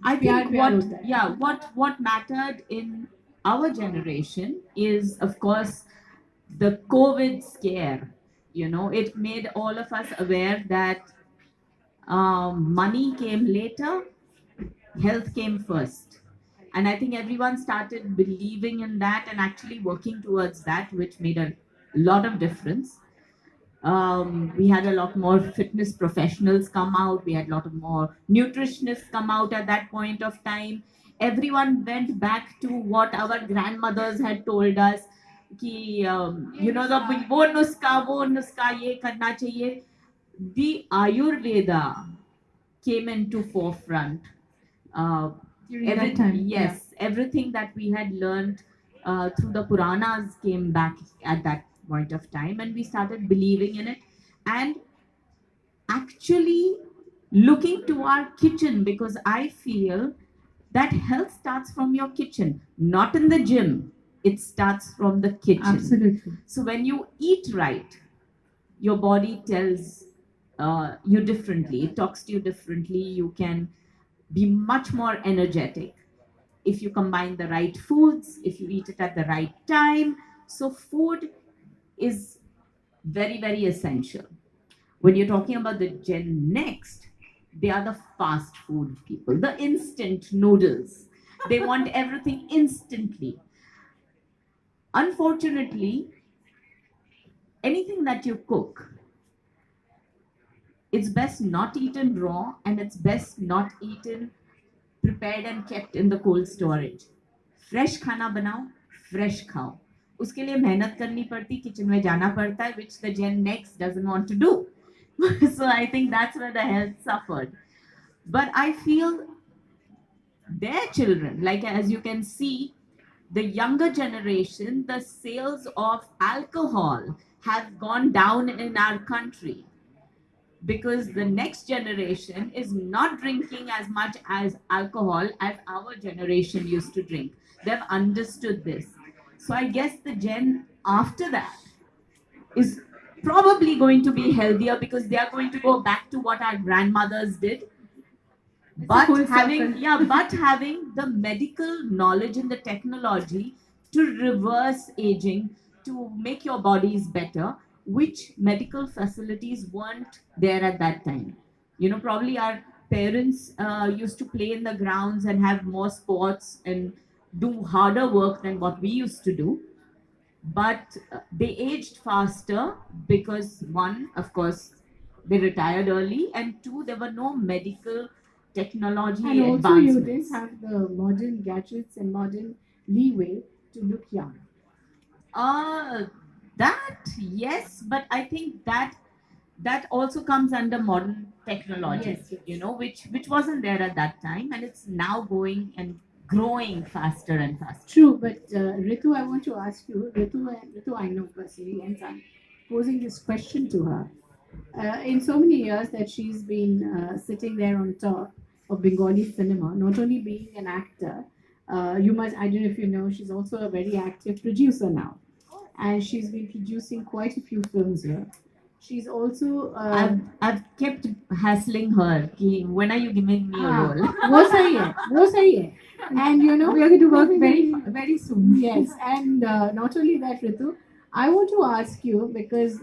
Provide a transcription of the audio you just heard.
I प्यार think प्यार होता है. what mattered in our generation is, of course, the COVID scare. You know, it made all of us aware that money came later, health came first. And I think everyone started believing in that and actually working towards that, which made a lot of difference. We had a lot more fitness professionals come out. We had a lot of more nutritionists come out at that point of time. Everyone went back to what our grandmothers had told us. कि the वो नुस्खा ये करना चाहिए. The Ayurveda came into forefront. Uh, During that time, yeah. yes, everything that we had learned through the Puranas came back at that point of time, and we started believing in it and actually looking to our kitchen, because I feel that health starts from your kitchen, not in the gym. It starts from the kitchen. Absolutely. So when you eat right, your body tells you differently. It talks to you differently. You can be much more energetic if you combine the right foods, if you eat it at the right time. So, food is very, very essential. When you're talking about the Gen Next, they are the fast food people, the instant noodles. They want everything instantly. Unfortunately, anything that you cook, it's best not eaten raw and it's best not eaten prepared and kept in the cold storage. Fresh खाना बनाओ, fresh खाओ. उसके लिए मेहनत करनी पड़ती, kitchen में जाना पड़ता है, which the Gen Next doesn't want to do. So I think that's where the health suffered. But I feel their children, like as you can see, the younger generation, the sales of alcohol have gone down in our country because the next generation is not drinking as much as alcohol as our generation used to drink. They've understood this. So I guess the gen after that is probably going to be healthier because they are going to go back to what our grandmothers did. But having the medical knowledge and the technology to reverse aging, to make your bodies better, which medical facilities weren't there at that time. Probably our parents used to play in the grounds and have more sports and do harder work than what we used to do. But they aged faster because, one, of course, they retired early, and two, there were no medical technology And also, you didn't advancements. have the modern gadgets and modern leeway to look young. Uh, that yes, but I think that also comes under modern technology, Yes, yes. which wasn't there at that time, and it's now going and growing faster and faster. True, but Ritu, I want to ask you, Ritu, I know personally, and I'm posing this question to her. In so many years that she's been sitting there on top of Bengali cinema, not only being an actor, you must, I don't know if you know, she's also a very active producer now. And she's been producing quite a few films here. She's also I've kept hassling her. Ki, when are you giving me a role? वो सही है, वो सही है. And you know, We are going to work very soon. yes, and not only that, Ritu, I want to ask you because